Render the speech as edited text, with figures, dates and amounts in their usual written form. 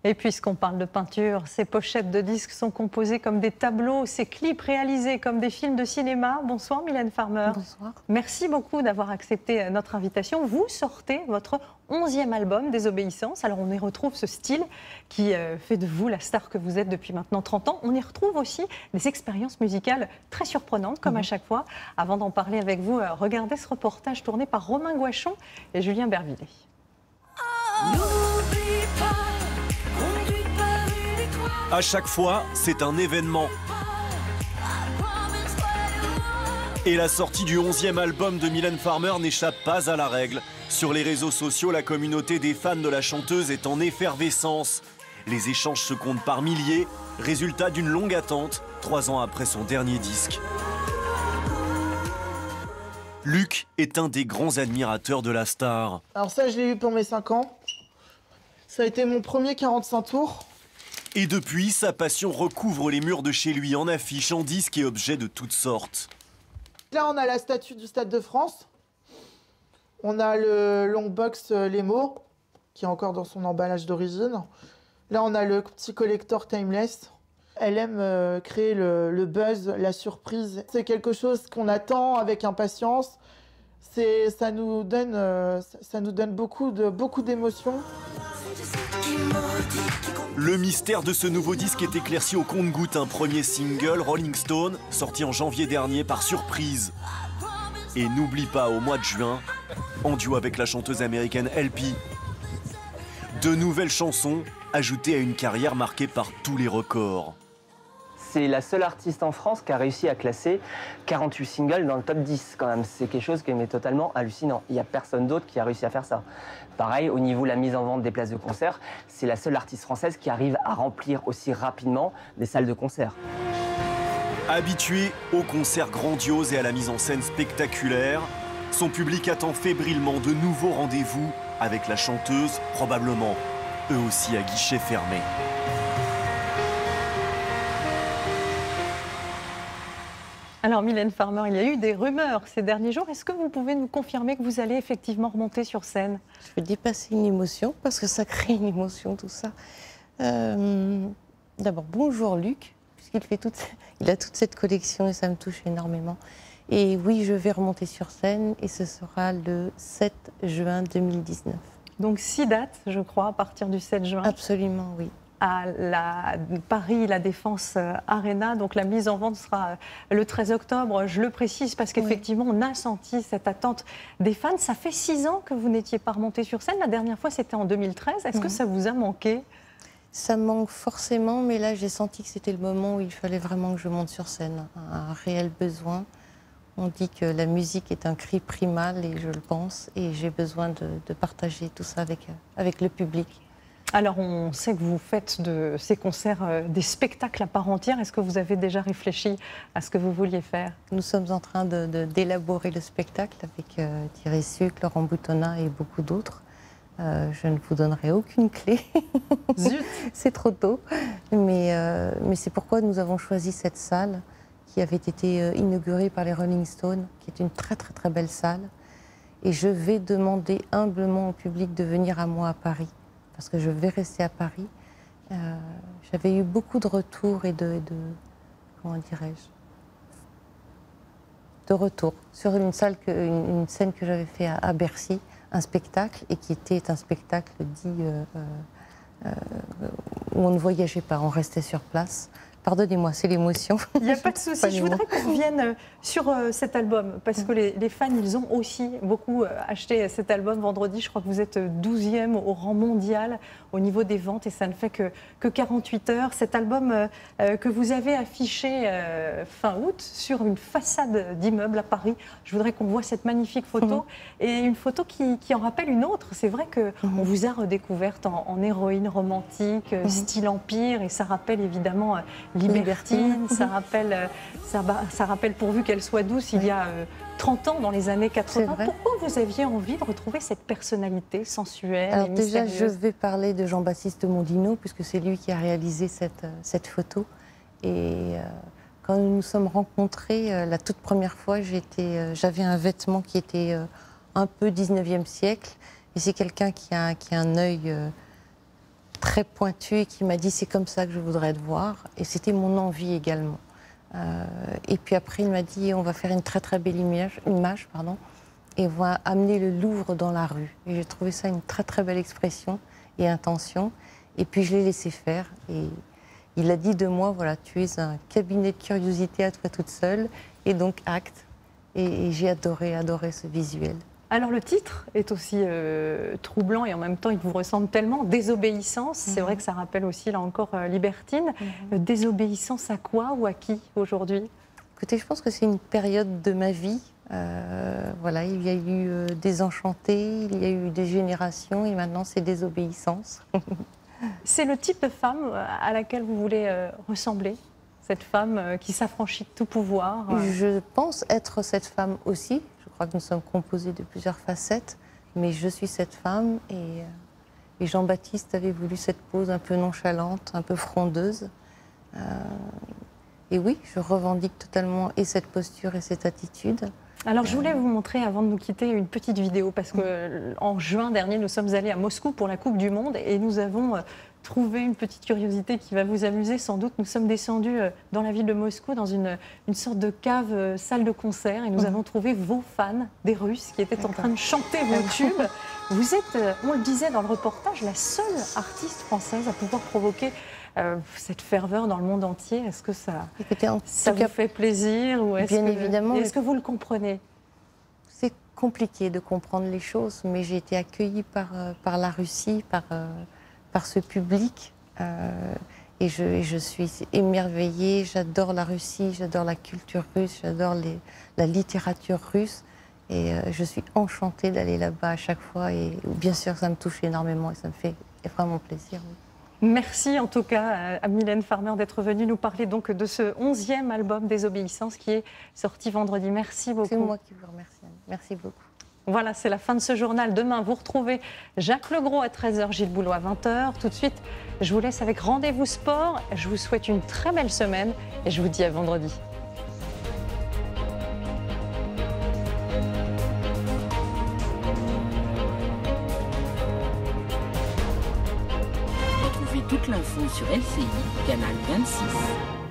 Et puisqu'on parle de peinture, ces pochettes de disques sont composées comme des tableaux, ces clips réalisés comme des films de cinéma. Bonsoir Mylène Farmer. Bonsoir. Merci beaucoup d'avoir accepté notre invitation. Vous sortez votre 11e album, Désobéissance. Alors on y retrouve ce style qui fait de vous la star que vous êtes depuis maintenant 30 ans. On y retrouve aussi des expériences musicales très surprenantes, comme à chaque fois. Avant d'en parler avec vous, regardez ce reportage tourné par Romain Gouachon et Julien Bervillet. À chaque fois, c'est un événement. Et la sortie du 11e album de Mylène Farmer n'échappe pas à la règle. Sur les réseaux sociaux, la communauté des fans de la chanteuse est en effervescence. Les échanges se comptent par milliers, résultat d'une longue attente, 3 ans après son dernier disque. Luc est un des grands admirateurs de la star. Alors ça, je l'ai eu pour mes 5 ans. Ça a été mon premier 45 tours. Et depuis, sa passion recouvre les murs de chez lui en affiches, en disques et objets de toutes sortes. Là, on a la statue du Stade de France. On a le longbox Lemo, qui est encore dans son emballage d'origine. Là, on a le petit collector Timeless. Elle aime créer le buzz, la surprise. C'est quelque chose qu'on attend avec impatience. Ça nous donne beaucoup d'émotions. Le mystère de ce nouveau disque est éclairci au compte-gouttes, un premier single, Rolling Stone, sorti en janvier dernier par surprise. Et n'oublie pas, au mois de juin, en duo avec la chanteuse américaine LP, de nouvelles chansons ajoutées à une carrière marquée par tous les records. C'est la seule artiste en France qui a réussi à classer 48 singles dans le top 10 quand même. C'est quelque chose qui est totalement hallucinant. Il n'y a personne d'autre qui a réussi à faire ça. Pareil, au niveau de la mise en vente des places de concert, c'est la seule artiste française qui arrive à remplir aussi rapidement des salles de concert. Habitué aux concerts grandioses et à la mise en scène spectaculaire, son public attend fébrilement de nouveaux rendez-vous avec la chanteuse, probablement eux aussi à guichet fermé. Alors Mylène Farmer, il y a eu des rumeurs ces derniers jours. Est-ce que vous pouvez nous confirmer que vous allez effectivement remonter sur scène? Je vais dépasser une émotion, parce que ça crée une émotion, tout ça. D'abord, bonjour Luc, puisqu'il il a toute cette collection et ça me touche énormément. Et oui, je vais remonter sur scène et ce sera le 7 juin 2019. Donc 6 dates, je crois, à partir du 7 juin. Absolument, oui. À Paris, la Défense Arena. Donc la mise en vente sera le 13 octobre. Je le précise parce qu'effectivement, on a senti cette attente des fans. Ça fait 6 ans que vous n'étiez pas remonté sur scène. La dernière fois, c'était en 2013. Est-ce que ça vous a manqué? Ça me manque forcément, mais là, j'ai senti que c'était le moment où il fallait vraiment que je monte sur scène. Un réel besoin. On dit que la musique est un cri primal, et je le pense. Et j'ai besoin de partager tout ça avec le public. Alors, on sait que vous faites de ces concerts des spectacles à part entière. Est-ce que vous avez déjà réfléchi à ce que vous vouliez faire? Nous sommes en train d'élaborer le spectacle avec Thierry Suc, Laurent Boutonnat et beaucoup d'autres. Je ne vous donnerai aucune clé. Zut. C'est trop tôt. Mais c'est pourquoi nous avons choisi cette salle qui avait été inaugurée par les Rolling Stones, qui est une très très très belle salle. Et je vais demander humblement au public de venir à moi à Paris, parce que je vais rester à Paris. J'avais eu beaucoup de retours et comment dirais-je, de retours sur une scène que j'avais fait à Bercy, un spectacle, et qui était un spectacle dit où on ne voyageait pas, on restait sur place. Pardonnez-moi, c'est l'émotion. Il n'y a pas de souci. Je voudrais qu'on revienne sur cet album, parce que les fans, ils ont aussi beaucoup acheté cet album vendredi. Je crois que vous êtes 12e au rang mondial au niveau des ventes, et ça ne fait que 48 heures. Cet album que vous avez affiché fin août sur une façade d'immeuble à Paris. Je voudrais qu'on voit cette magnifique photo, et une photo qui en rappelle une autre. C'est vrai qu'on vous a redécouverte en héroïne romantique, style empire, et ça rappelle évidemment libertine, ça rappelle pourvu qu'elle soit douce, il y a 30 ans, dans les années 80. Pourquoi vous aviez envie de retrouver cette personnalité sensuelle? Alors et déjà, mystérieuse? je vais parler de Jean-Baptiste Mondino, puisque c'est lui qui a réalisé cette photo. Et quand nous nous sommes rencontrés, la toute première fois, j'avais un vêtement qui était un peu 19e siècle. Et c'est quelqu'un qui a un œil très pointu et qui m'a dit c'est comme ça que je voudrais te voir. Et c'était mon envie également. Et puis après, il m'a dit on va faire une très très belle image et on va amener le Louvre dans la rue. Et j'ai trouvé ça une très très belle expression et intention. Et puis je l'ai laissé faire. Et il a dit de moi, voilà, tu es un cabinet de curiosité à toi toute seule. Et donc acte. Et j'ai adoré ce visuel. Alors le titre est aussi troublant et en même temps il vous ressemble tellement. Désobéissance, c'est vrai que ça rappelle aussi là encore Libertine. Désobéissance à quoi ou à qui aujourd'hui? Écoutez, je pense que c'est une période de ma vie. Voilà, il y a eu Désenchanté, il y a eu des générations et maintenant c'est Désobéissance. C'est le type de femme à laquelle vous voulez ressembler? Cette femme qui s'affranchit de tout pouvoir? Je pense être cette femme aussi. Je crois que nous sommes composés de plusieurs facettes, mais je suis cette femme et Jean-Baptiste avait voulu cette pose un peu nonchalante, un peu frondeuse. Et oui, je revendique totalement et cette posture et cette attitude. Alors je voulais vous montrer avant de nous quitter une petite vidéo parce qu'en juin dernier nous sommes allés à Moscou pour la Coupe du Monde et nous avons trouvé une petite curiosité qui va vous amuser sans doute. Nous sommes descendus dans la ville de Moscou dans une sorte de cave salle de concert et nous avons trouvé vos fans, des Russes qui étaient en train de chanter vos tubes. Vous êtes, on le disait dans le reportage, la seule artiste française à pouvoir provoquer cette ferveur dans le monde entier. Est-ce que ça vous fait plaisir ou bien évidemment. Est-ce que vous le comprenez? C'est compliqué de comprendre les choses, mais j'ai été accueillie par la Russie, par ce public. Et je suis émerveillée. J'adore la Russie, j'adore la culture russe, j'adore la littérature russe. Et je suis enchantée d'aller là-bas à chaque fois. Et bien sûr, ça me touche énormément et ça me fait vraiment plaisir. Oui. Merci en tout cas à Mylène Farmer d'être venue nous parler donc de ce 11e album Désobéissance qui est sorti vendredi. Merci beaucoup. C'est moi qui vous remercie. Merci beaucoup. Voilà, c'est la fin de ce journal. Demain, vous retrouvez Jacques Legros à 13h, Gilles Boulot à 20h. Tout de suite, je vous laisse avec Rendez-vous Sport. Je vous souhaite une très belle semaine et je vous dis à vendredi. Retrouvez toute l'info sur LCI, canal 26.